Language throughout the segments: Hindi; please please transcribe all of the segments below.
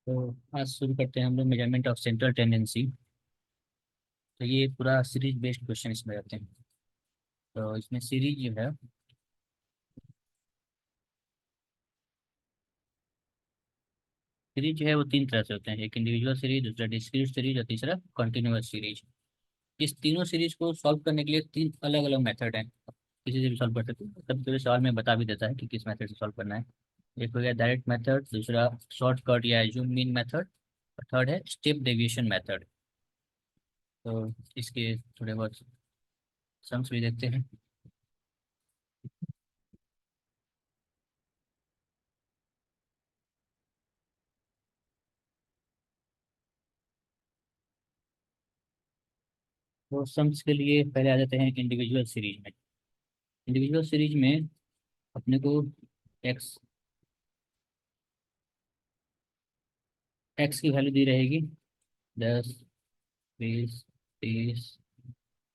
तो आज शुरू करते हैं हम लोग मेजरमेंट ऑफ सेंट्रल टेंडेंसी। तो ये पूरा सीरीज बेस्ड क्वेश्चन इसमें रहते हैं। तो इसमें सीरीज जो है, सीरीज जो है वो तीन तरह से होते हैं। एक इंडिविजुअल सीरीज, दूसरा डिस्क्रीट सीरीज और तीसरा कंटिन्यूअस सीरीज। इस तीनों सीरीज को सॉल्व करने के लिए तीन अलग अलग मेथड हैं। किसी से भी सॉल्व कर सकते हैं, कभी कभी सवाल में बता भी देता है कि किस मेथड से सॉल्व करना है। एक हो गया डायरेक्ट मेथड, दूसरा शॉर्टकट या जूम मीन मेथड, और थर्ड है स्टेप डेविएशन मेथड। तो इसके थोड़े बहुत सम्स भी देखते हैं। तो सम्स के लिए पहले आ जाते हैं इंडिविजुअल सीरीज में। इंडिविजुअल सीरीज में अपने को एक्स एक्स की वैल्यू दी रहेगी 10, 20, 30,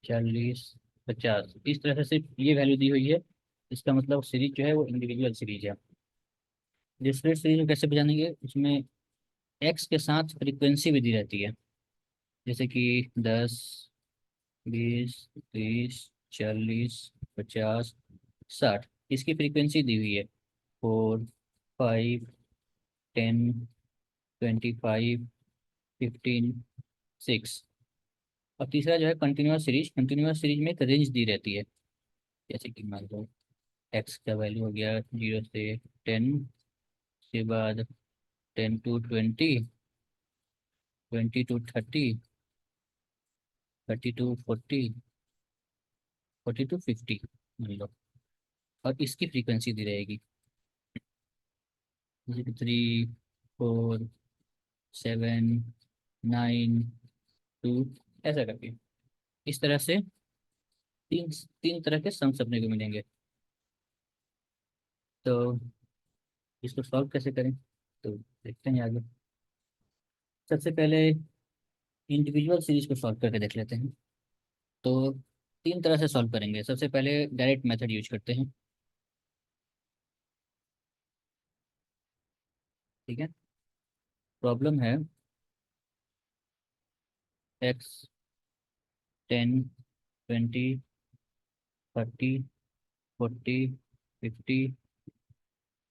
40, 50। इस तरह से सिर्फ ये वैल्यू दी हुई है। इसका मतलब सीरीज जो है वो इंडिविजुअल सीरीज है। डिस्क्रीट सीरीज को कैसे पहचानेंगे, उसमें एक्स के साथ फ्रीक्वेंसी भी दी रहती है। जैसे कि 10, 20, 30, 40, 50, 60। इसकी फ्रीक्वेंसी दी हुई है 4, 5, 10, 25, 15, 6। और तीसरा जो है कंटिन्यूअस सीरीज। कंटिन्यूअस सीरीज में एक रेंज दी रहती है। जैसे कि मान लो एक्स का वैल्यू हो गया 0 से 10, उसके बाद 10 to 20, 20 to 30, 30 to 40, 40 to 50 मान लो। और इसकी फ्रीक्वेंसी दी रहेगी जैसे कि 3, 4, 7, 9, 2, ऐसा करके। इस तरह से तीन तीन तरह के सम अपने को मिलेंगे। तो इसको सॉल्व कैसे करें, तो देखते हैं आगे। सबसे पहले इंडिविजुअल सीरीज को सॉल्व करके देख लेते हैं। तो तीन तरह से सॉल्व करेंगे। सबसे पहले डायरेक्ट मेथड यूज करते हैं। ठीक है। प्रॉब्लम है एक्स 10, 20, 30, 40, 50,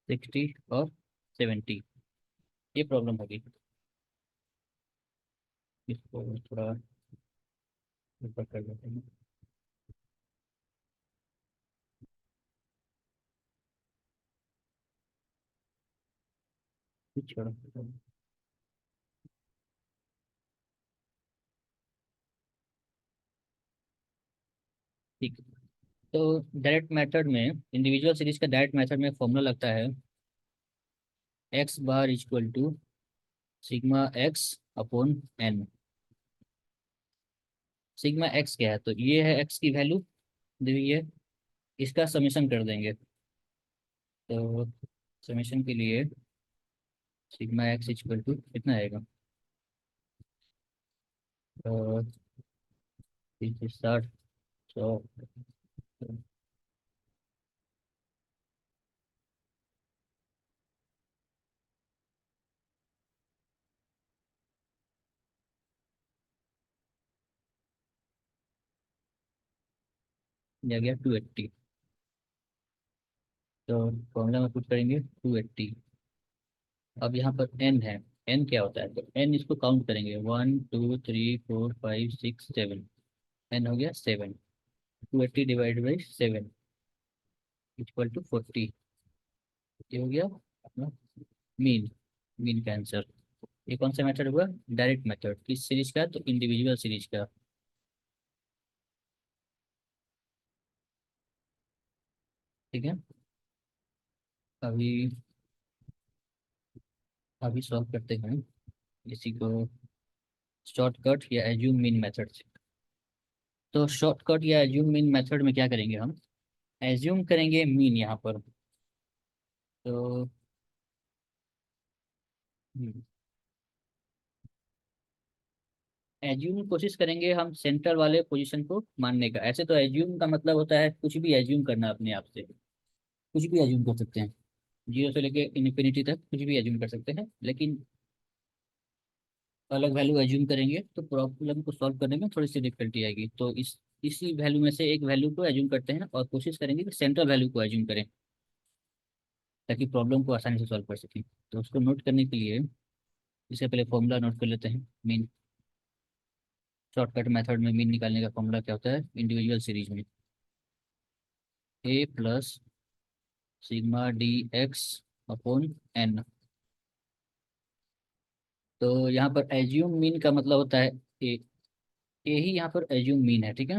60 और 70। ये प्रॉब्लम होगी। इसको थोड़ा ऊपर कर देते हैं। कुछ छोड़ो। ठीक है। तो डायरेक्ट मेथड में, इंडिविजुअल सीरीज का डायरेक्ट मेथड में फॉर्मूला लगता है x bar equal to sigma x upon n. Sigma x क्या है, तो ये है एक्स की वैल्यू दी हुई है। इसका समेशन कर देंगे। तो समेशन के लिए सिग्मा एक्स इक्वल टू कितना आएगा, 360, 100, या गया 280। तो फॉर्मूला में पुट करेंगे 280। अब यहाँ पर एन है। एन क्या होता है, तो एन इसको काउंट करेंगे 1, 2, 3, 4, 5, 6, 7। एन हो गया 7। 280 डिवाइड बाई 7 इक्वल टू 40। ये हो गया अपना मीन मीन का आंसर। ये कौन सा मेथड हुआ, डायरेक्ट मेथड। किस सीरीज का, तो इंडिविजुअल सीरीज का। ठीक है। अभी अभी सॉल्व करते हैं इसी को शॉर्टकट या एज्यूम मीन मेथड से। तो शॉर्टकट या एज्यूम मीन मेथड में क्या करेंगे हम, एज्यूम करेंगे मीन यहाँ पर। तो एज्यूम कोशिश करेंगे हम सेंटर वाले पोजीशन को मानने का। ऐसे तो एज्यूम का मतलब होता है कुछ भी एज्यूम करना अपने आप से। कुछ भी एज्यूम कर सकते हैं, 0 से लेके इन्फिनिटी तक कुछ भी एज्यूम कर सकते हैं। लेकिन अलग वैल्यू एज्यूम करेंगे तो प्रॉब्लम को सॉल्व करने में थोड़ी सी डिफिकल्टी आएगी। तो इसी वैल्यू में से एक वैल्यू को एज्यूम करते हैं और कोशिश करेंगे कि सेंट्रल वैल्यू को एज्यूम करें ताकि प्रॉब्लम को आसानी से सॉल्व कर सकें। तो उसको नोट करने के लिए इससे पहले फॉर्मूला नोट कर लेते हैं। मीन शॉर्टकट मेथड में मीन निकालने का फॉर्मूला क्या होता है इंडिविजुअल सीरीज में, A plus sigma D X upon N. तो यहाँ पर एज्यूम मीन का मतलब होता है ए। ए ही यहाँ पर एज्यूम मीन है, ठीक है।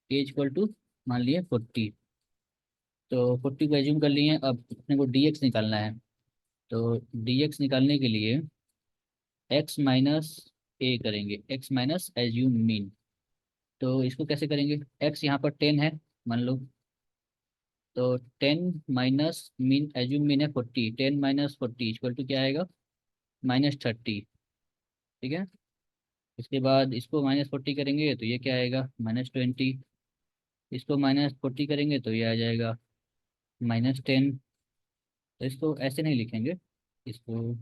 ए इक्वल टू मान लिए 40। तो 40 को एज्यूम कर लिए, अब अपने को डी एक्स निकालना है। तो डी एक्स निकालने के लिए एक्स माइनस ए करेंगे, एक्स माइनस एज्यूम मीन। तो इसको कैसे करेंगे, एक्स यहाँ पर 10 है मान लो। तो 10 माइनस मीन एज्यूम मीन है 40, 10 - 40 इक्वल टू क्या आएगा -30, ठीक है। इसके बाद इसको -40 करेंगे तो ये क्या आएगा -20। इसको -40 करेंगे तो ये आ जाएगा -10। तो इसको ऐसे नहीं लिखेंगे, इसको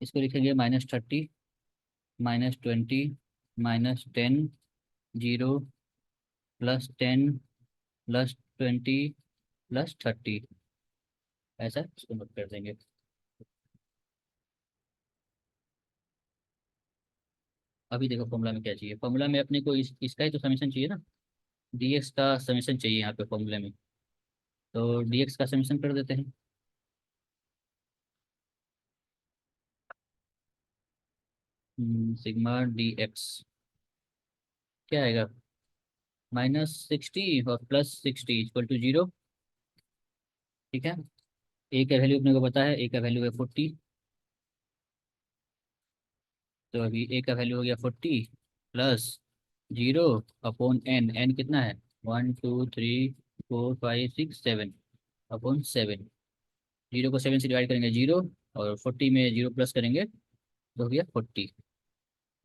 इसको लिखेंगे -30 -20 -10 जीरो +10 +20 +30, ऐसा इसको नोट कर देंगे। अभी देखो फॉर्मूला में क्या चाहिए, फॉर्मूला में अपने को इसका ही तो समीशन चाहिए ना। डीएक्स का समीशन चाहिए यहाँ पे फॉर्मूले में। तो डीएक्स का समीशन कर देते हैं। सिग्मा डी एक्स क्या आएगा -60 और +60 इक्वल टू 0, ठीक है। ए का वैल्यू अपने को पता है, ए का वैल्यू है 40। तो अभी ए का वैल्यू हो गया 40 +0 अपॉन एन। एन कितना है 1 2 3 4 5 6 7 अपॉन 7। 0 को 7 से डिवाइड करेंगे 0, और 40 में 0 प्लस करेंगे तो हो गया 40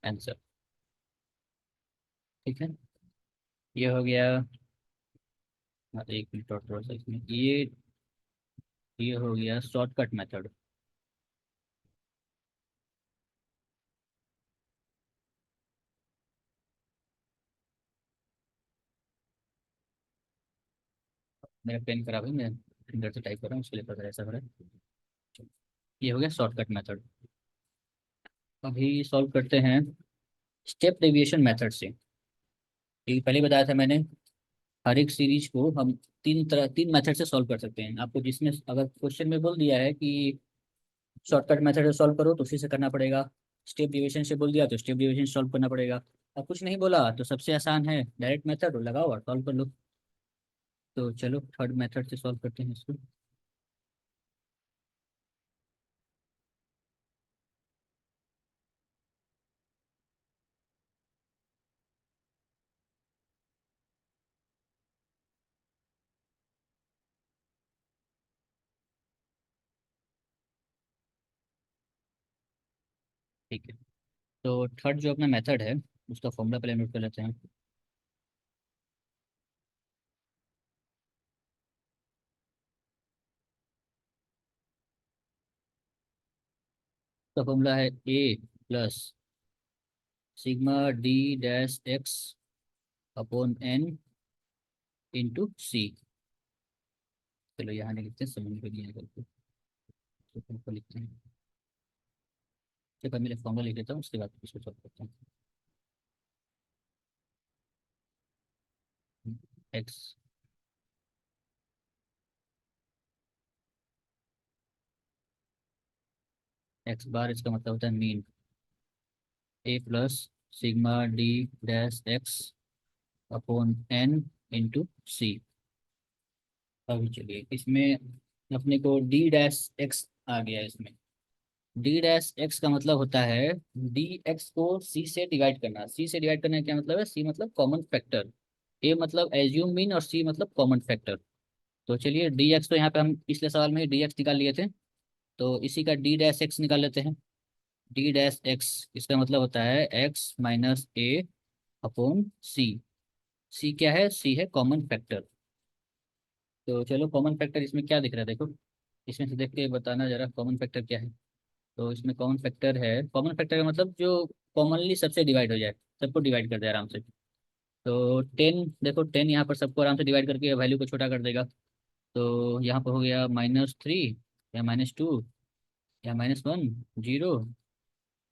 आंसर, ठीक है। ये हो गया। हाँ, एक मिनट और थोड़ा सा इसमें ये हो गया शॉर्टकट मेथड। मेरा पेन खराब है, मैं फिंगर से टाइप कर रहा हूँ उसके लिए पता ऐसा हो रहा है। ये हो गया शॉर्टकट मेथड। अभी सॉल्व करते हैं स्टेप डेविएशन मेथड से। ये पहले बताया था मैंने, हर एक सीरीज को हम तीन मेथड से सॉल्व कर सकते हैं। आपको जिसमें अगर क्वेश्चन में बोल दिया है कि शॉर्टकट मेथड से सॉल्व करो तो उसी से करना पड़ेगा। स्टेप डिवीजन से बोल दिया तो स्टेप डिवीजन सॉल्व करना पड़ेगा। और कुछ नहीं बोला तो सबसे आसान है डायरेक्ट मेथड, लगाओ और सॉल्व कर लो। तो चलो थर्ड मेथड से सॉल्व करते हैं इसको। ठीक है, तो थर्ड जो अपना मेथड है उसका फॉर्मूला पहले नोट कर लेते हैं। तो फॉर्मूला है A plus sigma D dash X upon N into C. चलो यहाँ नहीं लिखते हैं, समझ में नहीं आएगा तो फॉर्मूला लिखते हैं। चलो पहले फॉर्मूला लिख लेता हूँ उसके बाद इसको सॉल्व करते हैं। एक्स एक्स बार इसका मतलब होता है mean. A plus sigma D dash X upon N into C. अभी चलिए इसमें अपने को डी डैश एक्स आ गया इसमें। डी डैश एक्स का मतलब होता है डी एक्स को सी से डिवाइड करना। सी से डिवाइड करने का क्या मतलब है, सी मतलब कॉमन फैक्टर, ए मतलब एज्यूम मीन और सी मतलब कॉमन फैक्टर। तो चलिए डी एक्स तो यहाँ पे हम पिछले सवाल में ही डी एक्स निकाल लिए थे, तो इसी का डी डैश एक्स निकाल लेते हैं। डी डैश एक्स इसका मतलब होता है एक्स माइनस ए अपॉन सी। सी क्या है, सी है कॉमन फैक्टर। तो चलो कॉमन फैक्टर इसमें क्या दिख रहा है देखो, इसमें से देख के बताना जरा कॉमन फैक्टर क्या है। तो इसमें कॉमन फैक्टर है, कॉमन फैक्टर का मतलब जो कॉमनली सबसे डिवाइड हो जाए, सबको डिवाइड कर दे आराम से। तो 10 देखो, 10 यहाँ पर सबको आराम से डिवाइड करके वैल्यू को छोटा कर देगा। तो यहाँ पर हो गया -3 या -2 या -1, 0,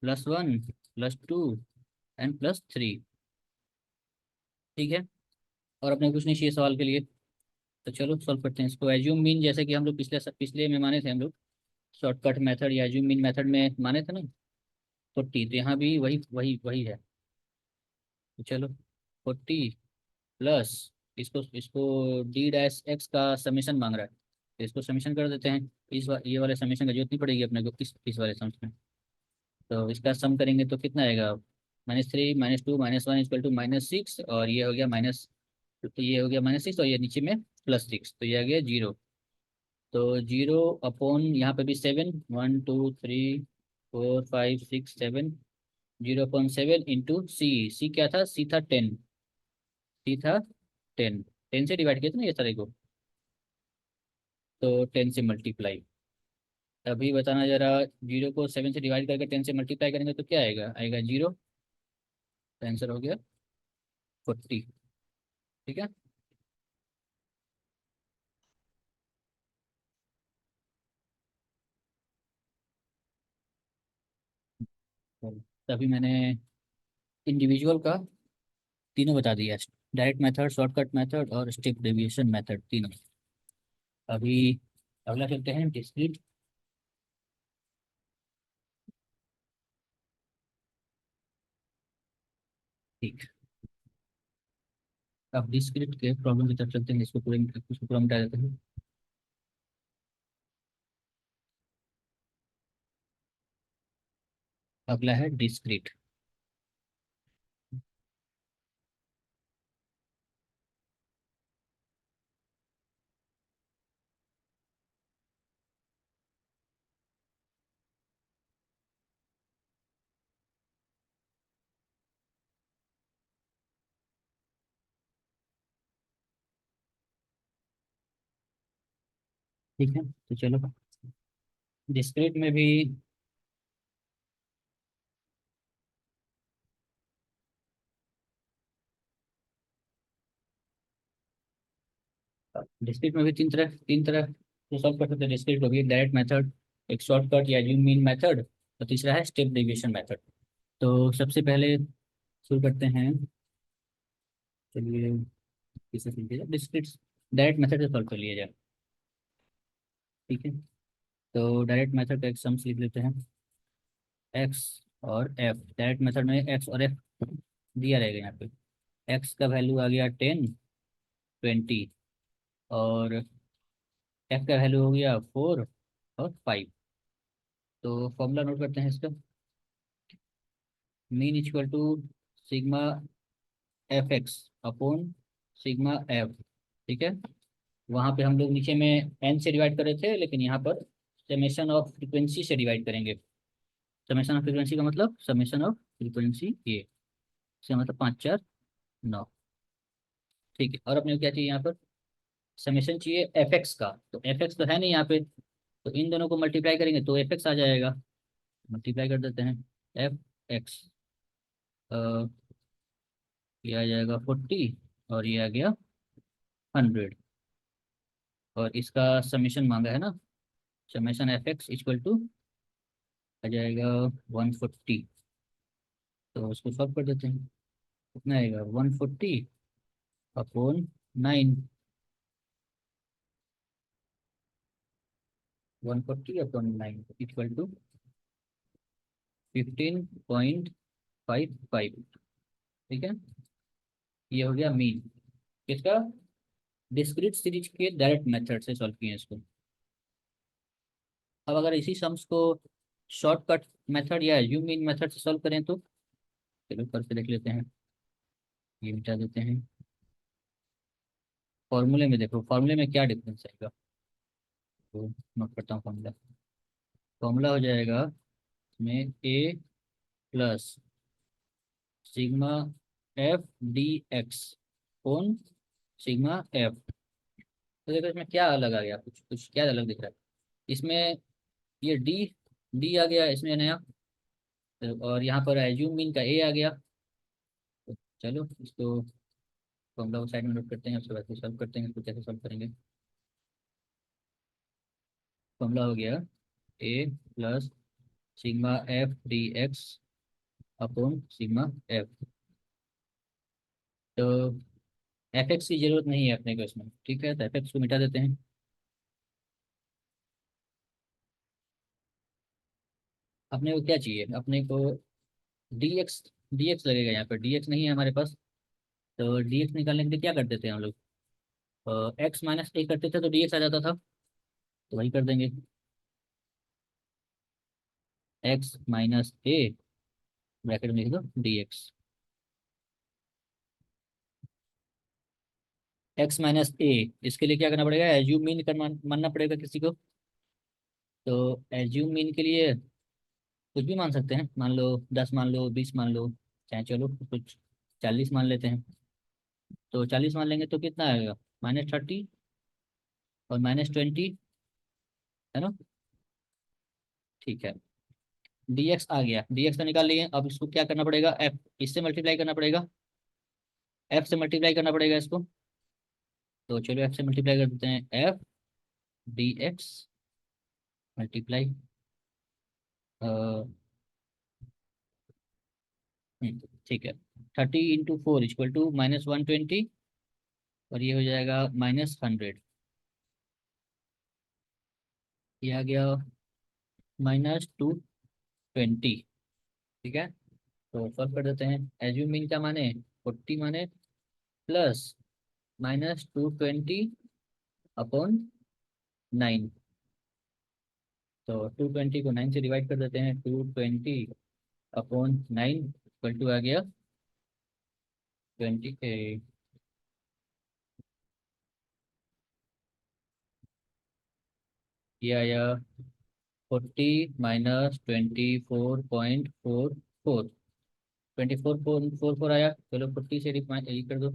+1, +2 एंड +3। ठीक है, और अपने कुछ नहीं चाहिए सवाल के लिए। तो चलो सॉल्व करते हैं इसको। एज्यूम मीन, जैसे कि हम लोग पिछले पिछले में माने थे हम लोग, शॉर्टकट मेथड या एज्यूम मीन मेथड में माने थे ना, 40। तो यहाँ भी वही वही वही है। तो चलो 40 प्लस, इसको इसको d-x का समीशन मांग रहा है, तो इसको समीशन कर देते हैं। ये वाले समीशन का जरूरत नहीं पड़ेगी अपने को इस वाले समीशन में। तो इसका सम करेंगे तो कितना आएगा, -3 -2 -1 -6, और ये हो गया तो ये हो गया -6, और ये नीचे में +6, तो ये आ गया 0। तो 0 अपॉन यहाँ पे भी 7, 1 2 3 4 5 6 7, 0.7 इंटू सी क्या था, सी था 10, सी था 10, 10 से डिवाइड किया था ना ये सारे को, तो 10 से मल्टीप्लाई। अभी बताना जरा, 0 को 7 से डिवाइड करके 10 से मल्टीप्लाई करेंगे तो क्या आएगा, आएगा 0। तो आंसर हो गया 40। ठीक है। तो अभी मैंने इंडिविजुअल का तीनों बता दिया, डायरेक्ट मेथड, शॉर्टकट मेथड और स्टेप डेविएशन मेथड, तीनों। अभी अगला चलते हैं डिस्क्रीट। ठीक, अब डिस्क्रीट के प्रॉब्लम की तरफ चलते हैं, इसको पूरे उसको पूरा मिटा देते हैं। अगला है डिस्क्रीट। ठीक है, तो चलो डिस्क्रीट में भी, डिस्क्रीट में भी तीन तरह से सॉल्व कर सकते हैं डिस्क्रीट को भी। डायरेक्ट मेथड, एक शॉर्टकट या यूज मीन मेथड, और तीसरा है स्टेप डेविएशन मेथड। तो सबसे पहले शुरू करते हैं, चलिए किसे शुरू किया जाए, डिस्क्रीट डायरेक्ट मेथड से सॉल्व कर लिया जाए। ठीक है, तो डायरेक्ट मेथड का एक सम्स लिख लेते हैं, एक्स और एफ। डायरेक्ट मेथड में एक्स और एफ दिया रहेगा यहाँ पे। एक्स का वैल्यू आ गया 10, 20, और एफ का वैल्यू हो गया 4 और 5। तो फॉर्मूला नोट करते हैं इसका, mean equal to sigma f x upon sigma f. ठीक है, वहाँ पे हम लोग नीचे में एन से डिवाइड कर रहे थे, लेकिन यहाँ पर समेशन ऑफ फ्रीक्वेंसी से डिवाइड करेंगे। समेशन ऑफ फ्रीक्वेंसी का मतलब समेशन ऑफ फ्रीक्वेंसी ये, इसका मतलब 5 4 9। ठीक है, और अपने को क्या चाहिए यहाँ पर, समेशन चाहिए एफ एक्स का। तो एफ एक्स तो है नहीं यहाँ पे, तो इन दोनों को मल्टीप्लाई करेंगे तो एफ एक्स आ जाएगा। मल्टीप्लाई कर देते हैं, एफ एक्स, ये आ जाएगा 40, और ये आ गया 100, और इसका समेशन मांगा है ना, summation F X equal to आ जाएगा 140। तो उसको सॉल्व कर देते हैं, कितना आएगा 140 अपॉन 9, 140/9 इक्वल टू 15.55। ठीक है, ये हो गया मीन किसका, डिस्क्रीट सीरीज के डायरेक्ट मेथड से सॉल्व किए इसको। अब अगर इसी सम्स को शॉर्टकट मेथड या यू मीन मेथड से सॉल्व करें तो चलो करके देख लेते हैं। ये मिटा देते हैं, फॉर्मूले में देखो, फॉर्मूले में क्या डिफरेंस आएगा, तो नोट करता हूँ फॉर्मूला। फॉर्मूला हो जाएगा इसमें A plus sigma F D X on sigma F. तो देखो इसमें क्या अलग आ गया, कुछ कुछ क्या अलग दिख रहा है इसमें। ये डी, डी आ गया इसमें नया। और यहाँ पर एज्यूम मीन का ए आ गया। तो चलो इसको फॉर्मूला को साइड में नोट करते हैं, उसके बाद सॉल्व करते हैं, इसको कैसे सॉल्व करेंगे। फॉर्मूला हो गया A plus sigma F D X upon sigma F. तो एफ एक्स की जरूरत नहीं है अपने को इसमें, ठीक है, तो एफ एक्स को मिटा देते हैं। अपने को क्या चाहिए, अपने को डी एक्स, डी एक्स लगेगा यहाँ पर, डी एक्स नहीं है हमारे पास। तो डी एक्स निकालने के लिए क्या करते थे हम लोग, एक्स माइनस ए करते थे तो डी एक्स आ जाता था। तो वही कर देंगे, एक्स माइनस ए, ब्रैकेट में लिख दो डी एक्स। एक्स माइनस ए, इसके लिए क्या करना पड़ेगा, एज्यूम मीन करना मानना पड़ेगा किसी को। तो एज्यूम मीन के लिए कुछ भी मान सकते हैं, मान लो 10 मान लो, 20 मान लो, चाहे चलो कुछ 40 मान लेते हैं। तो 40 मान लेंगे तो कितना आएगा, -30 और -20, है ना। ठीक है, dx आ गया, dx तो निकाल लिए, अब इसको क्या करना पड़ेगा, f, इससे मल्टीप्लाई करना पड़ेगा, f से मल्टीप्लाई करना पड़ेगा इसको। तो चलो f से मल्टीप्लाई कर देते हैं, f dx मल्टीप्लाई, ठीक है, 30 × 4 इक्वल टू -120, और ये हो जाएगा -100। ये आ गया -220, ठीक है। तो सॉल्व कर देते हैं, एज्यूम मीन क्या माने, 40 माने, प्लस -220 अपॉन 9। तो 220 को 9 से डिवाइड कर देते हैं, 220 अपॉन 9 इक्वल टू आ गया 28। ये आया 40 - 24.44, 24.44 आया। चलो 40 से ये कर दो,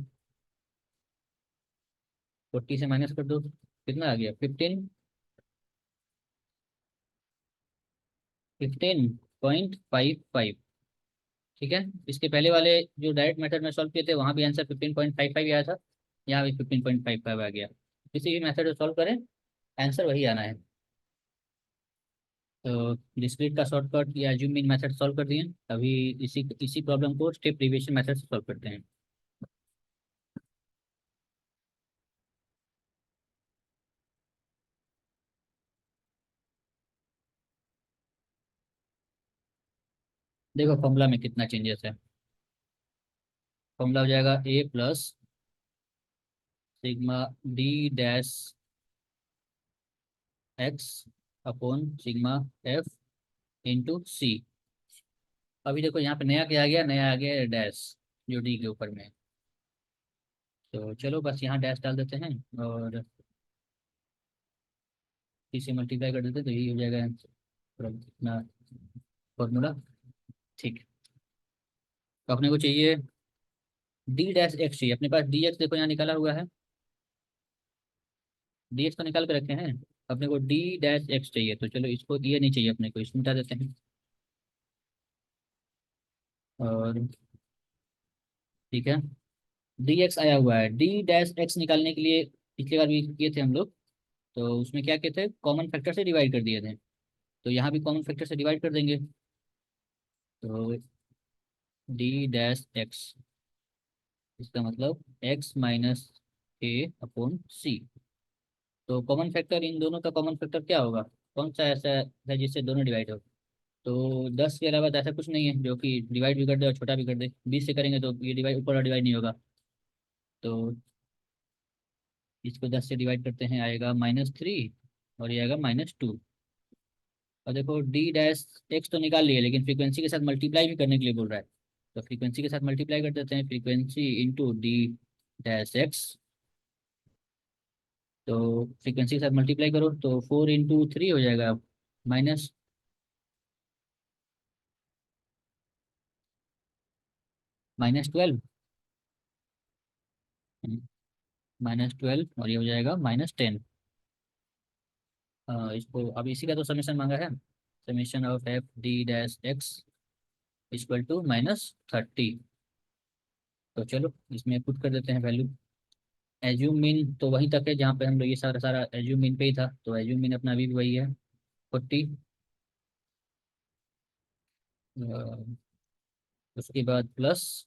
40 से माइनस कर दो, कितना आ गया, 15.55। ठीक है, इसके पहले वाले जो डायरेक्ट मेथड में सॉल्व किए थे वहाँ भी आंसर 15.55 आया था, यहाँ भी 15.55 आ गया। किसी भी मेथड से सॉल्व करें आंसर वही आना है। तो डिस्क्रीट का शॉर्टकट या जूम इन मेथड सॉल्व कर दिए। अभी इसी इसी प्रॉब्लम को स्टेप डेरिवेशन मेथड से सॉल्व करते हैं। देखो फॉर्मूला में कितना चेंजेस है। फॉर्मूला हो जाएगा A plus sigma D dash X upon sigma F into C. अभी देखो यहाँ पे नया क्या आ गया, नया आ गया डैश, जो डी के ऊपर में है। तो चलो बस यहाँ डैश डाल देते हैं और सी से मल्टीप्लाई कर देते हैं, तो यही हो जाएगा आंसर अपना फॉर्मूला। ठीक है, तो अपने को चाहिए डी डैश एक्स, चाहिए अपने पास डी एक्स, देखो यहाँ निकाला हुआ है, डी एक्स को निकाल के रखे हैं। अपने को डी डैश एक्स चाहिए, तो चलो इसको, ये नहीं चाहिए अपने को, इसको मिटा देते हैं। और ठीक है, डी एक्स आया हुआ है, डी डैश एक्स निकालने के लिए पिछली बार भी किए थे हम लोग। तो उसमें क्या किए थे, कॉमन फैक्टर से डिवाइड कर दिए थे। तो यहाँ भी कॉमन फैक्टर से डिवाइड कर देंगे। तो डी डैश एक्स, इसका मतलब एक्स माइनस ए अपॉन सी। तो कॉमन फैक्टर, इन दोनों का कॉमन फैक्टर क्या होगा, कौन सा ऐसा है जिससे दोनों डिवाइड हो। तो 10 के अलावा तो ऐसा कुछ नहीं है जो कि डिवाइड भी कर दे और छोटा भी कर दे। 20 से करेंगे तो ये डिवाइड, ऊपर डिवाइड नहीं होगा। तो इसको 10 से डिवाइड करते हैं, आएगा -3, और ये आएगा -2। और देखो डी डैश एक्स तो निकाल लिए, लेकिन फ्रीक्वेंसी के साथ मल्टीप्लाई भी करने के लिए बोल रहा है। तो फ्रीक्वेंसी के साथ मल्टीप्लाई कर देते हैं, frequency into D dash x. तो फ्रीक्वेंसी के साथ मल्टीप्लाई करो तो 4 × 3 हो जाएगा, माइनस -12। -12 और ये हो जाएगा -10। इसको अब इसी का तो समीशन मांगा है। Summation of f d dash x equal to -30। तो चलो इसमें पुट कर देते हैं वैल्यू। एज्यूम मीन तो वहीं तक है जहाँ पे हम लोग ये सारा सारा एज्यूम मीन पे ही था, तो एज्यूम मीन अपना अभी भी वही है 40। उसके बाद प्लस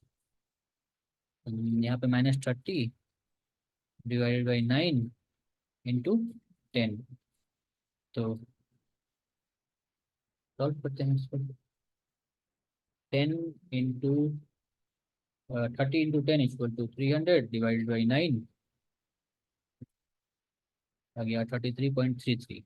यहाँ पे -30 डिवाइडेड बाई 9 इंटू 10। तो सॉल्व करते हैं इसको। 10 into 30 into 10 equal to 300 divided by 9 आ गया 33.33।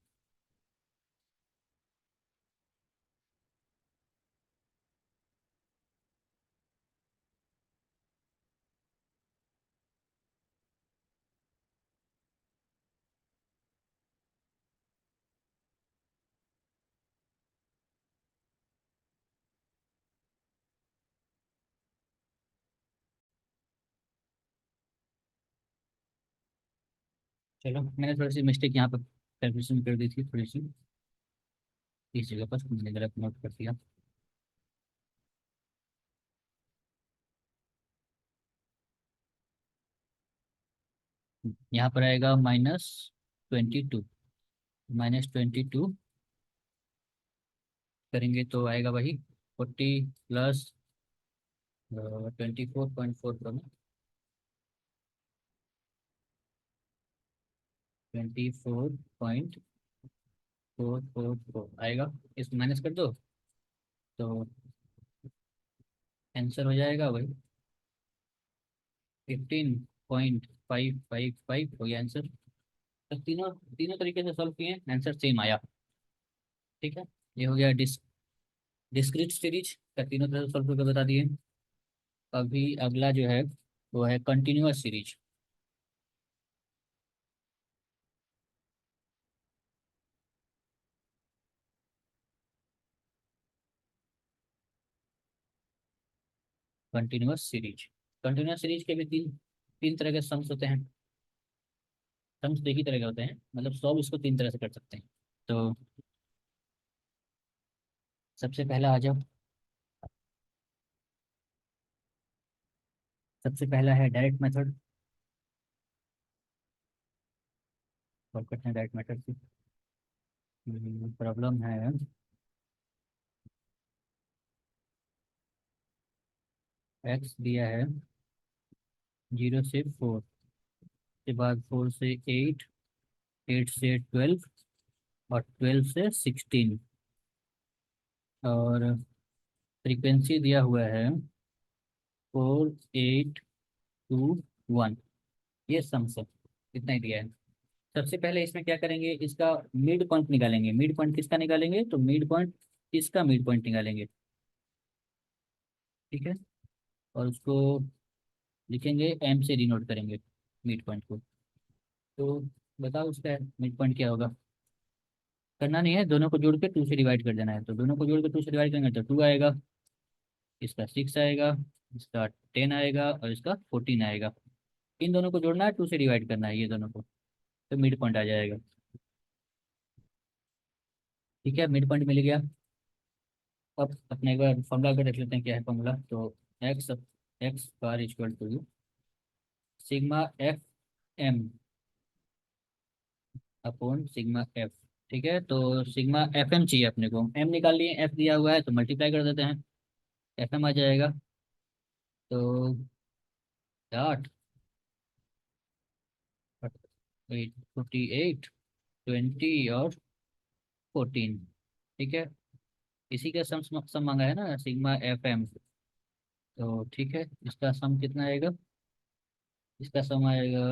चलो मैंने थोड़ी सी मिस्टेक यहाँ पर कैलकुलेशन कर दी थी थोड़ी सी, इस जगह पर मैंने गलत नोट कर दिया। यहाँ पर आएगा -22। -22 करेंगे तो आएगा वही 40 प्लस 24.4 करो। 24.444 आएगा। इसको माइनस कर दो तो आंसर हो जाएगा वही 15.555 हो गया आंसर। तो तीनों तीनों तरीके से सॉल्व किए, आंसर सेम आया। ठीक है, ये हो गया डिस्क्रीट सीरीज का तीनों तरह से सॉल्व करके बता दिए। अभी अगला जो है वो है कंटिन्यूअस सीरीज। कंटिन्यूअस सीरीज के भी तीन तीन तरह के सम्स होते हैं। सम्स एक ही तरह के होते हैं, मतलब सॉल्व इसको तीन तरह से कर सकते हैं। तो सबसे पहला आ जाओ। सबसे पहला है डायरेक्ट मेथड। सॉल्व करते हैं डायरेक्ट मेथड से। प्रॉब्लम है एक्स दिया है 0 से 4 के बाद 4 से 8, 8 से 12 और 12 से 16 और फ्रीक्वेंसी दिया हुआ है 4821। ये सम से इतना ही दिया है। सबसे पहले इसमें क्या करेंगे, इसका मिड पॉइंट निकालेंगे। मिड पॉइंट किसका निकालेंगे, तो मिड पॉइंट इसका मिड पॉइंट निकालेंगे। ठीक है, और उसको लिखेंगे एम से डिनोट करेंगे मिड पॉइंट को। तो बताओ उसका मिड पॉइंट क्या होगा। करना नहीं है, दोनों को जोड़ के 2 से डिवाइड कर देना है। तो दोनों को जोड़ के 2 से डिवाइड करेंगे तो 2 आएगा, इसका 6 आएगा, इसका 10 आएगा और इसका 14 आएगा। इन दोनों को जोड़ना है, 2 से डिवाइड करना है ये दोनों को, तो मिड पॉइंट आ जाएगा। ठीक है, मिड पॉइंट मिल गया। अब अपने एक बार फॉर्मूला कर देख लेते हैं क्या है फॉर्मूला। तो x x bar equal to sigma f m upon sigma f. ठीक है, तो सिग्मा एफ एम चाहिए अपने को, एम निकाल लिए, एफ दिया हुआ है तो मल्टीप्लाई कर देते हैं, एफ एम आ जाएगा। तो 8 48 20 और 14। ठीक है, इसी का सम मांगा है ना सिग्मा एफ एम। तो ठीक है, इसका सम कितना आएगा, इसका सम आएगा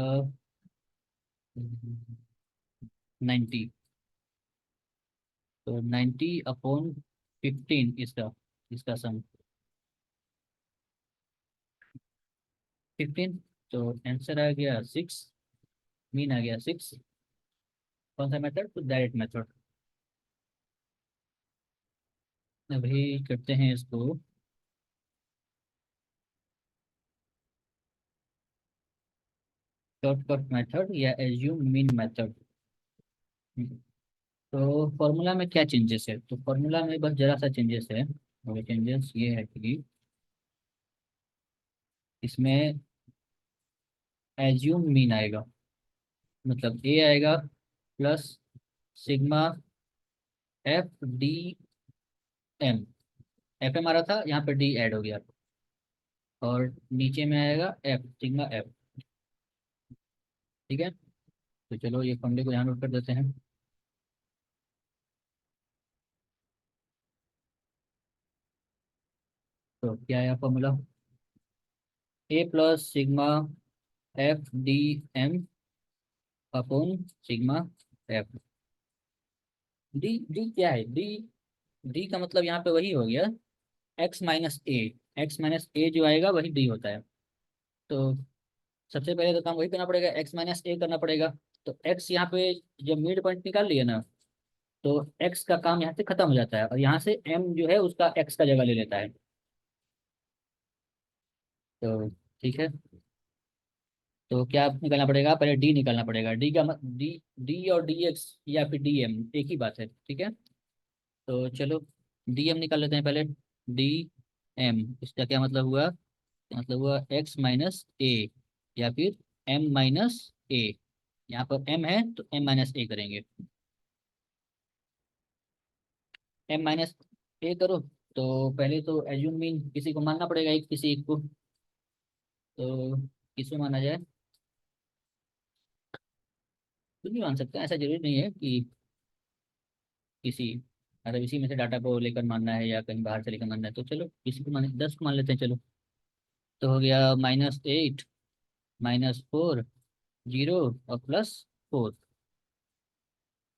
90। तो 90/15 इसका इसका सम 15। तो आंसर आ गया 6, मीन आ गया 6। कौन सा मेथड, तो डायरेक्ट मेथड। अभी करते हैं इसको। शॉर्टकट मेथड या एज्यूम मीन मेथड। तो फॉर्मूला में क्या चेंजेस है? तो फॉर्मूला में बस जरा सा चेंजेस है, और चेंजेस ये है कि इसमें एज्यूम मीन आएगा, मतलब ए आएगा plus sigma F D M. F M आ रहा था, यहाँ पर डी ऐड हो गया, और नीचे में आएगा एफ, सिग्मा एफ। ठीक है, तो चलो ये फॉर्मूले को यहाँ नोट कर देते हैं। तो क्या आया formula? A plus sigma F D M upon sigma F. D D क्या है? डी डी का मतलब यहाँ पे वही हो गया, एक्स माइनस ए। एक्स माइनस ए जो आएगा वही डी होता है। तो सबसे पहले तो काम वही करना पड़ेगा, एक्स माइनस ए करना पड़ेगा। तो एक्स यहाँ पे जब मिड पॉइंट निकाल लिया ना, तो एक्स का काम यहाँ से खत्म हो जाता है, और यहाँ से एम जो है उसका एक्स का जगह ले लेता है। तो ठीक है, तो क्या निकालना पड़ेगा? पहले डी निकालना पड़ेगा। डी का डी, डी और डी एक्स या फिर डी एम एक ही बात है, ठीक है। तो चलो डी एम निकाल लेते हैं पहले। डी एम, इसका क्या मतलब हुआ? मतलब हुआ एक्स माइनस ए या फिर एम माइनस ए। यहाँ पर एम है तो एम माइनस ए करेंगे। एम माइनस ए करो, तो पहले तो एज्यूम मीन किसी को मानना पड़ेगा, एक किसी एक को। तो किसको माना जाए? कुछ भी मान सकते हैं, ऐसा जरूरी नहीं है कि किसी, मतलब इसी में से डाटा को लेकर मानना है या कहीं बाहर से लेकर मानना है। तो चलो किसी को मान, 10 को मान लेते हैं चलो। तो हो गया -8 -4 जीरो और +4।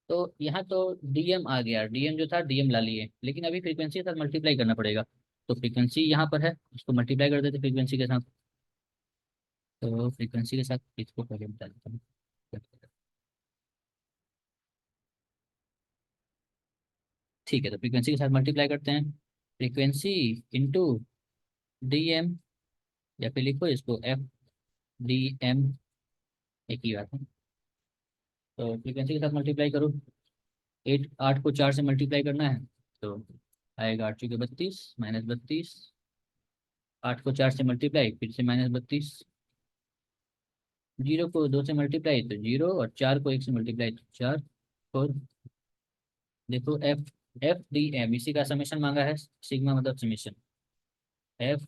तो यहाँ तो डीएम आ गया, डीएम जो था डीएम ला लिए, लेकिन अभी फ्रीक्वेंसी के साथ मल्टीप्लाई करना पड़ेगा। तो फ्रीक्वेंसी यहाँ पर है, इसको मल्टीप्लाई कर देते फ्रीक्वेंसी के साथ। तो फ्रीक्वेंसी के साथ इसको पहले बता देता हूँ। ठीक है, तो फ्रीक्वेंसी के साथ मल्टीप्लाई करते हैं। फ्रीक्वेंसी इंटू डी एम, या फिर लिखो इसको एफ डी एम, एक ही बात है। तो फ्रीक्वेंसी के साथ मल्टीप्लाई करो। 8 को 4 से मल्टीप्लाई करना है, तो आएगा 8 चौके 32 -32। 8 को 4 से मल्टीप्लाई, फिर से -32। जीरो को 2 से मल्टीप्लाई तो जीरो, और 4 को 1 से मल्टीप्लाई तो 4। और देखो एफ एफ डी एम, इसी का समेशन मांगा है, सिग्मा मतलब summation. F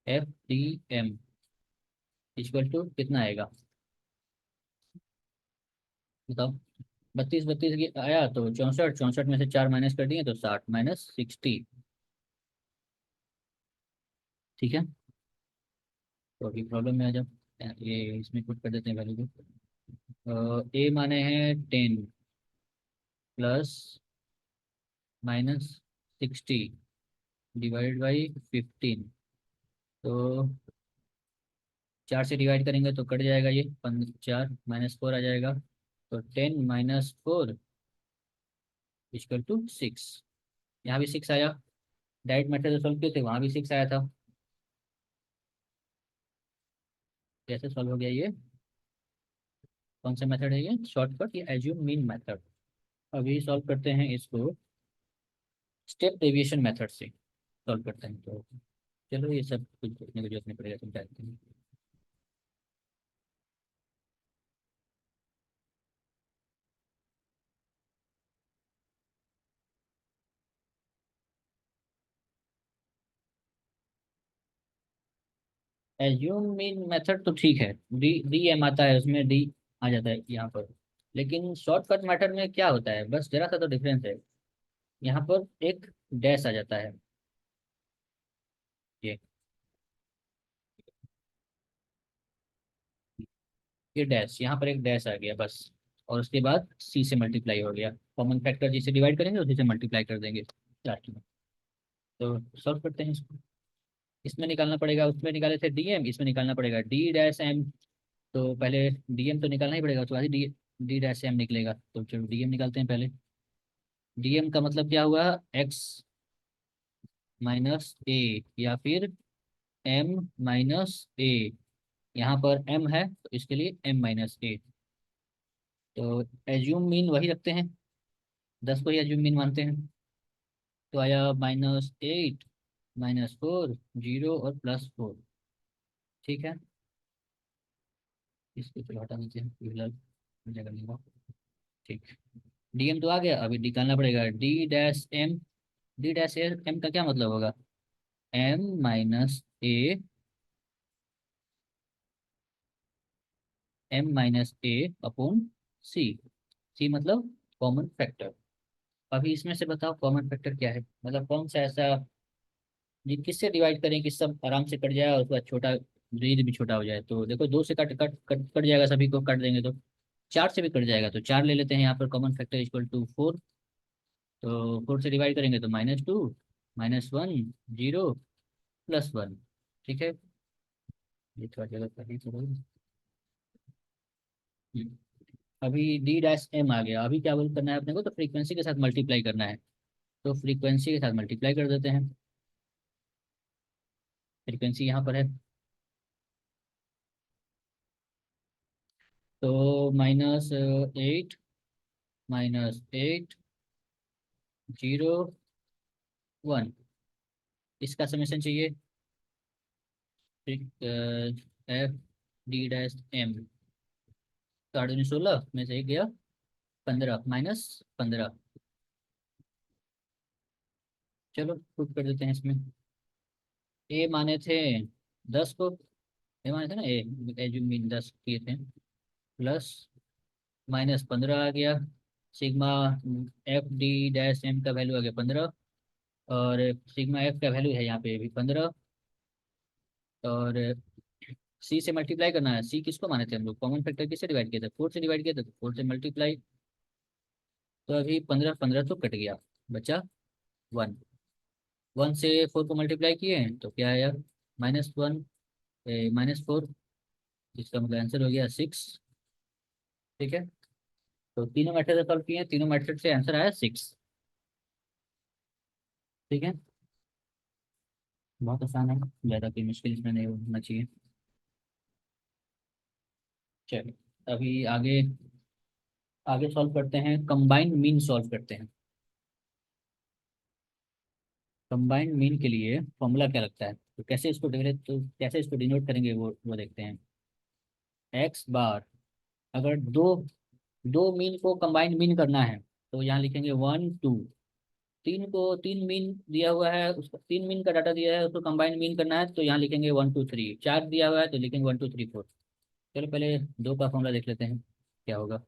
f D m equal to कितना आएगा बताओ? 32 32 की आया तो 64, 64 में से 4 माइनस कर दिए तो 60 -60। ठीक है, तो अभी प्रॉब्लम में आ जाओ। ये इसमें पुट कर देते हैं वैल्यू को। ए माने हैं 10 प्लस -60 डिवाइड बाई 15। तो 4 से डिवाइड करेंगे तो कट जाएगा ये, 4 -4 आ जाएगा। तो 10 -4 इक्वल टू 6। यहाँ भी 6 आया। डायरेक्ट मेथड से सॉल्व किए थे, वहाँ भी 6 आया था। कैसे सॉल्व हो गया ये? कौन सा मेथड है ये? शॉर्टकट या एज्यूम मीन मेथड? अभी सॉल्व करते हैं इसको स्टेप डेविएशन मेथड से सॉल्व करते हैं। तो चलो ये सब कुछ देखने की जरूरत नहीं पड़ेगा, समझाते हैं। एज्यूम मीन मेथड तो ठीक है, डी डी एम आता है उसमें, डी आ जाता है यहाँ पर। लेकिन शॉर्टकट मेथड में क्या होता है, बस जरा सा तो डिफरेंस है। यहाँ पर एक डैश आ जाता है, ये ये डैश, यहाँ पर एक डैश आ गया बस। और उसके बाद सी से मल्टीप्लाई हो गया, कॉमन फैक्टर जिसे डिवाइड करेंगे उसी से मल्टीप्लाई कर देंगे लास्ट में। तो सॉल्व करते हैं इसको। इसमें निकालना पड़ेगा, उसमें निकाले थे डीएम, इसमें निकालना पड़ेगा डी डैश एम। तो पहले डीएम तो निकालना ही पड़ेगा, उसके बाद ही डी डी डैश एम निकलेगा। तो चलो डीएम निकालते हैं पहले। डीएम का मतलब क्या हुआ? एक्स माइनस ए या फिर एम माइनस ए यहाँ पर m है तो इसके लिए m-a। तो एज्यूम मीन वही रखते हैं, 10 को ही एज्यूम मीन मानते हैं। तो आया -8 -4 0 और +4। ठीक है, इसको चलो हटा देते हैं फिलहाल, जगह नहीं हुआ। ठीक, डीएम तो आ गया, अभी निकालना पड़ेगा D-m। D-m का क्या मतलब होगा? m-a/m-a/c। c मतलब कॉमन फैक्टर। अभी इसमें से बताओ कॉमन फैक्टर क्या है, मतलब कौन सा ऐसा किससे डिवाइड करें कि सब आराम से कट जाए और उसके बाद छोटा रीड भी छोटा हो जाए। तो देखो, 2 से कट कट कट कट जाएगा, सभी को काट देंगे तो 4 से भी कट जाएगा, तो 4 ले लेते हैं यहाँ पर। Common factor equal to 4। तो 4 से डिवाइड करेंगे तो -2 -1 0 +1। ठीक है, ये थोड़ा जगह कर थोड़ा। अभी D-m आ गया। अभी क्या बोल करना है अपने को, तो फ्रीक्वेंसी के साथ मल्टीप्लाई करना है। तो फ्रीक्वेंसी के साथ मल्टीप्लाई कर देते हैं। फ्रीक्वेंसी यहाँ पर है, तो -8 -8 0 1। इसका समेशन चाहिए। F D-m, तो 8×16 में से एक गया 15 -15। चलो पुट कर देते हैं इसमें। ए माने थे 10 को, ए माने थे ना, ए जो मीन 10 किए थे, प्लस -15 आ गया। सिग्मा F D-m का वैल्यू आ गया 15, और सिग्मा एफ का वैल्यू है यहाँ पे भी 15। और सी से मल्टीप्लाई करना है। सी किसको माने थे हम लोग, कॉमन फैक्टर किससे डिवाइड किया था, 4 से डिवाइड किया था, तो 4 से मल्टीप्लाई। तो अभी 15 15 तो कट गया, बचा 1। 1 से 4 को मल्टीप्लाई किए हैं तो क्या आया, -1 -4। इसका मतलब आंसर हो गया 6। ठीक है, तो तीनों मेथड से सॉल्व किए हैं, तीनों मेथड से आंसर आया 6। ठीक है, बहुत आसान है, ज़्यादा कोई मुश्किल इसमें नहीं होना चाहिए। चलिए, अभी आगे आगे सॉल्व करते हैं, कंबाइंड मीन सॉल्व करते हैं। कंबाइंड मीन के लिए फॉर्मूला क्या लगता है, तो कैसे इसको डिनोट करेंगे, वो देखते हैं। एक्स बार, अगर दो दो मीन को कंबाइंड मीन करना है तो यहाँ लिखेंगे 1 2। तीन मीन दिया हुआ है, उसको 3 मीन का डाटा दिया है, उसको कंबाइंड मीन करना है तो यहाँ लिखेंगे 1 2 3। 4 दिया हुआ है तो लिखेंगे 1 2 3 4। चलो पहले दो का फॉर्मूला देख लेते हैं क्या होगा।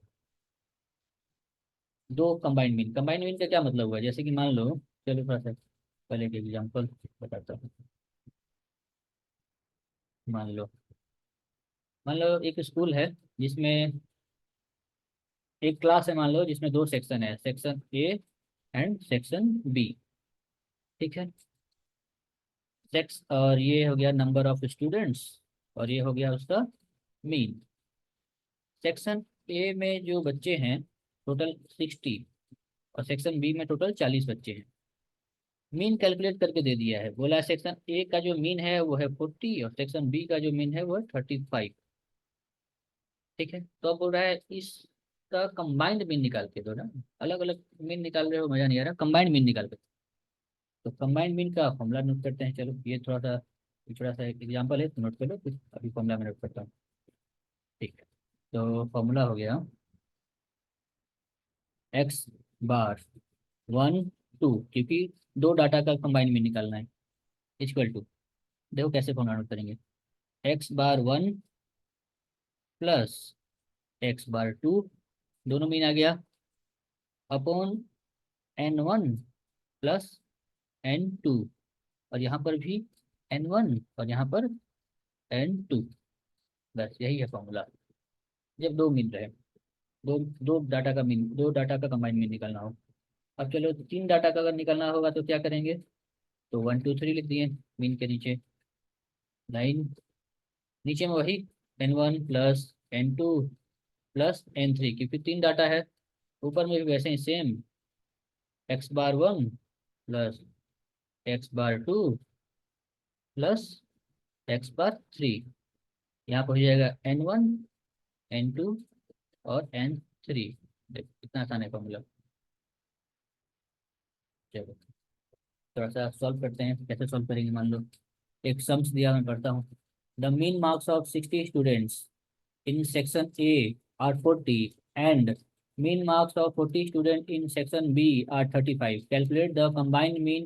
दो कंबाइंड मीन का क्या मतलब हुआ, जैसे कि मान लो, चलो थोड़ा सा पहले एक एग्जाम्पल बताता हूँ। मान लो मान लो एक स्कूल है जिसमें एक क्लास है, मान लो जिसमें 2 सेक्शन है, section A and section B. ठीक है, और ये हो गया नंबर ऑफ स्टूडेंट्स, और ये हो गया उसका मीन। सेक्शन ए में जो बच्चे हैं टोटल 60, और सेक्शन बी में टोटल 40 बच्चे हैं। मीन कैलकुलेट करके दे दिया है, बोला सेक्शन ए का जो मीन है वो है 40, और सेक्शन बी का जो मीन है वो है 35। ठीक है, तो अब बोल रहा है इसका कंबाइंड मीन निकाल के दो ना। अलग अलग मीन निकाल रहे हो, मजा नहीं आ रहा, कंबाइंड मीन निकाल के। तो कंबाइंड मीन का फॉर्मूला नोट करते हैं। चलो ये थोड़ा सा एग्जाम्पल है तो नोट कर लो, फिर अभी फॉर्मूला में नोट करता हूँ। ठीक है, तो फॉर्मूला हो गया एक्स बार 1 2, क्योंकि दो डाटा का कंबाइंड मीन निकालना है, इक्वल टू, देखो कैसे फॉर्मूला नोट करेंगे। एक्स बार 1 प्लस एक्स बार 2, दोनों मीन आ गया, अपॉन n1 प्लस n2, और यहाँ पर भी n1 और यहाँ पर n2। बस यही है फॉर्मूला, जब दो मीन रहे, दो दो डाटा का कंबाइंड मीन निकालना हो। अब चलो 3 डाटा का अगर निकालना होगा तो क्या करेंगे, तो 1 2 3 लिख दिए मीन के नीचे लाइन, नीचे में वही n1 plus n2 plus n3, क्योंकि 3 डाटा है। ऊपर में भी वैसे ही सेम, एक्स बार 1 प्लस एक्स बार 2 प्लस एक्स बार 3। यहाँ पर हो जाएगा N1, N2 और N3। इतना आसान है फॉर्मूला। चलो थोड़ा सा सॉल्व करते हैं, कैसे सॉल्व करेंगे। मान लो एक सम्स दिया, मैं पढ़ता हूँ। The mean marks of 60 students in section A are 40 and mean marks of 40 students in section B are 35. Calculate the combined mean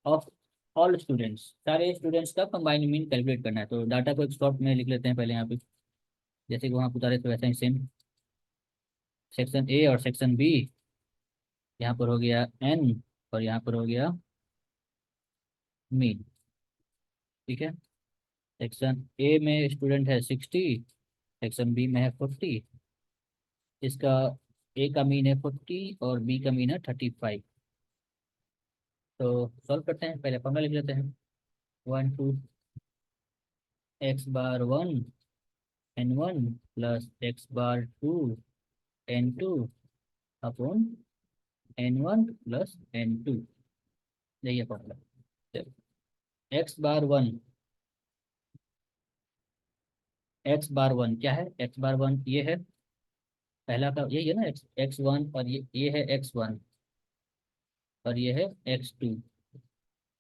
of all students। सारे स्टूडेंट्स का combined mean कैलकुलेट करना है। तो डाटा को एक शॉर्ट में लिख लेते हैं पहले यहाँ पे, जैसे कि वहाँ पे उतारे तो वैसा ही सेम। सेक्शन ए और सेक्शन बी, यहाँ पर हो गया एन और यहाँ पर हो गया मीन। ठीक है। सेक्शन ए में स्टूडेंट है 60, सेक्शन बी में है 40। इसका ए का मीन है 40 और बी का मीन है 35। तो सॉल्व करते हैं, पहले फॉर्मूला लिख लेते हैं। 1 2 x⁻1 n1 plus x⁻2 n2 upon n1 plus n2। यही है फॉर्मूला। चलो x⁻1 क्या है? x⁻1 ये है, पहला का यही है ना, x1, और ये है x1 और ये है x2।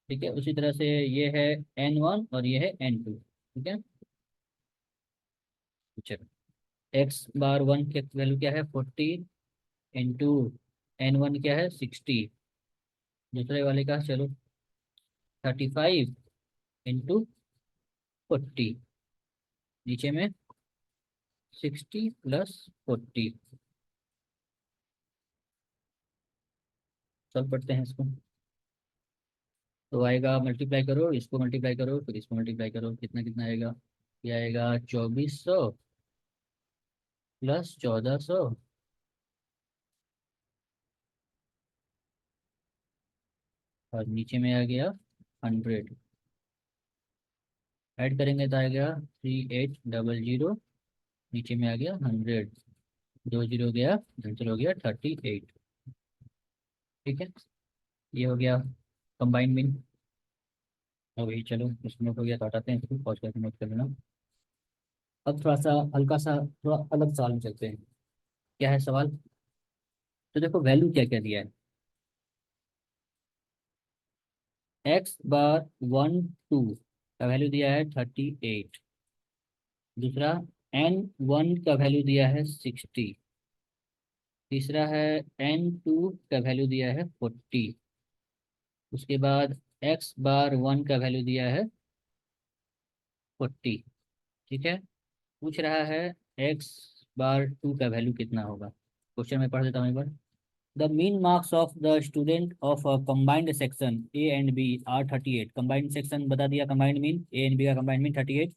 ठीक है। उसी तरह से ये है n1 और ये है n2। ठीक है। चलो x⁻1 की वैल्यू क्या है? 40 इंटू n1 क्या है? 60। दूसरे वाले का चलो 35 इंटू 40। नीचे में 60 प्लस 40। सॉल्व करते हैं इसको। तो आएगा, मल्टीप्लाई करो, इसको मल्टीप्लाई करो, फिर इसको मल्टीप्लाई करो, कितना कितना आएगा? ये आएगा 2400 प्लस 1400 और नीचे में आ गया 100। ऐड करेंगे तो आएगा 3800। नीचे में आ गया 100। 2 0 गया, आंसर हो गया 38। ठीक है। ये हो गया कंबाइंड मीन। और वही चलो इसको नोट हो गया तो हटाते हैं, इसको पॉज करके नोट कर लेना। अब थोड़ा सा हल्का सा थोड़ा अलग सवाल में चलते हैं। क्या है सवाल? तो देखो वैल्यू क्या क्या दिया है। x⁻1 2 का वैल्यू दिया है 38। दूसरा n1 का वैल्यू दिया है 60। तीसरा है n2 का वैल्यू दिया है 40। उसके बाद x⁻1 का वैल्यू दिया है 40। ठीक है। पूछ रहा है x⁻2 का वैल्यू कितना होगा। क्वेश्चन में पढ़ देता हूँ एक बार। The mean marks of the student of a combined section A and B are 38। Combined section बता दिया, combined mean A and B का combined mean 38।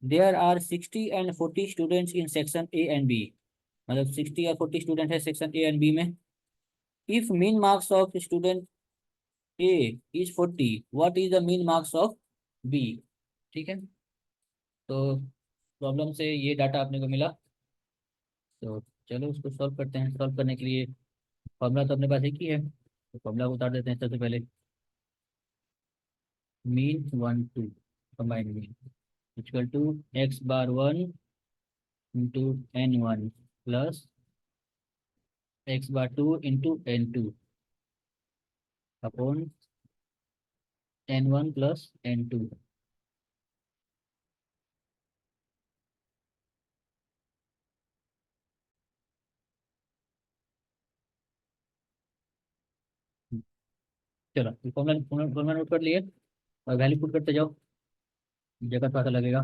There are 60 and 40 students in section A and B. मतलब 60 और 40 स्टूडेंट है सेक्शन ए एंड बी में। If mean marks of student A is 40, what is the mean marks of B. ठीक है। तो प्रॉब्लम से ये डाटा आपने को मिला। तो चलो उसको सॉल्व करते हैं। सॉल्व करने के लिए फॉर्मूला तो अपने पास एक ही है, तो फॉर्मूला को उतार देते हैं सबसे पहले। Mean 1 2 combined mean equal to x⁻1 into n1 plus x⁻2 into n2 upon n1 plus n2। चलो फॉर्मूला फॉर्मूला नोट कर लिए और वैल्यू पुट करते जाओ, जगह थोड़ा सा लगेगा।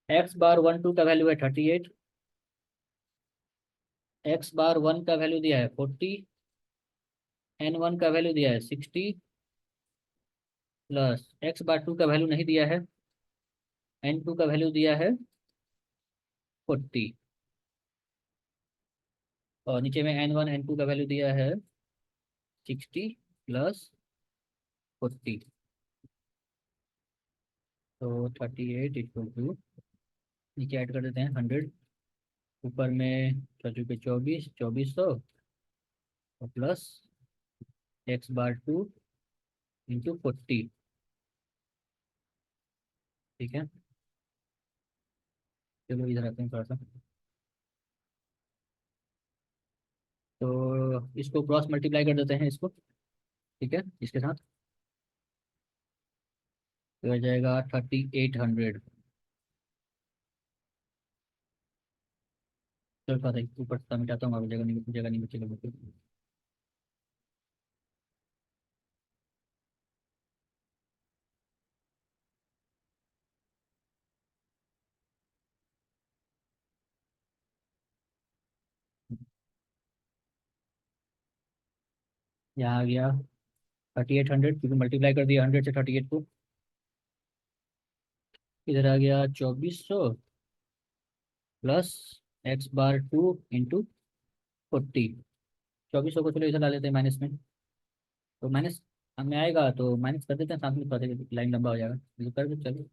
x⁻1 2 का वैल्यू है 38। x⁻1 का वैल्यू दिया है 40। n1 का वैल्यू दिया है 60 प्लस x⁻2 का वैल्यू नहीं दिया है, n2 का वैल्यू दिया है 40 और नीचे में n1 n2 का वैल्यू दिया है 60 प्लस 40। तो 38 इक्वल टू, नीचे ऐड कर देते हैं 100। ऊपर में 24 2400 और प्लस x⁻2 इंटू 40। ठीक है। चलो इधर आते हैं थोड़ा सा। तो इसको क्रॉस मल्टीप्लाई कर देते हैं इसको, ठीक है, इसके साथ। तो हो जाएगा 3800। चल पता है, ऊपर से मिटाता हूँ, जगह नहीं बचेगा बिल्कुल। यहाँ आ गया 3800, क्योंकि मल्टीप्लाई कर दिया 100 से 38 को। इधर आ गया 2400 प्लस x/2 इंटू 40। 2400 को चलो इधर ला लेते हैं माइनस में। तो माइनस हमें आएगा तो माइनस कर देते हैं साथ में, थोड़ा लाइन लंबा हो जाएगा, तो कर दो चलो।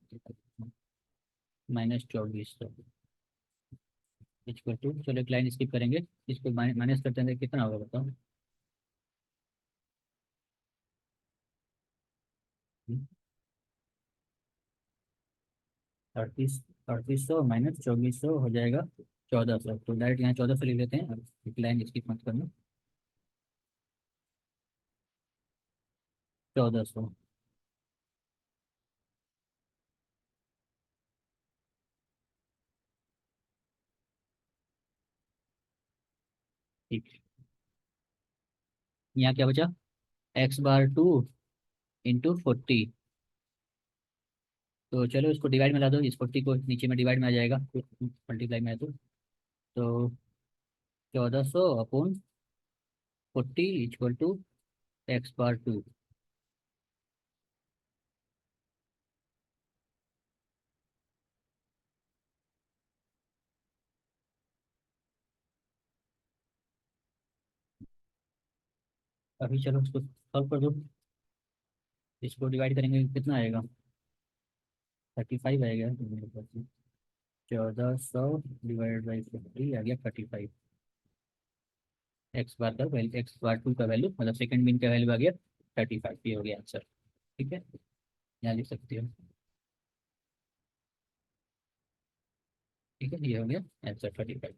-2400 इक्वल टू, चलो एक लाइन स्किप करेंगे, इसको माइनस करते हैं, कितना होगा बताओ। 3800 -2400 हो जाएगा 1400। तो डायरेक्ट यहाँ 1400 लिख लेते हैं, अब एक लाइन स्किप मत करना। 1400। ठीक। यहाँ क्या बचा, x/2 इंटू 40। तो चलो इसको डिवाइड में ला दो, इस 40 को नीचे में डिवाइड में आ जाएगा, मल्टीप्लाई में है तो 1400 अपॉन 40 इक्वल टू x/2। अभी चलो इसको सॉल्व कर दो, इसको डिवाइड करेंगे कितना आएगा, 35 आएगा मेरे पास। 1400 डिवाइड बाई 50 आ गया 35। x/2 का वैल्यू, मतलब सेकंड मीन का वैल्यू आ गया 35। ये हो गया आंसर, ठीक है, यहाँ लिख सकते हो। ठीक है, ये हो गया आंसर 35।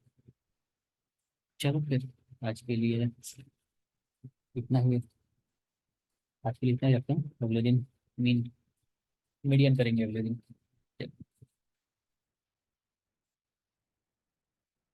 चलो फिर आज के लिए इतना ही, आज के लिए इतना ही रखते हैं, अगले दिन मीन मीडियन करेंगे अगले दिन।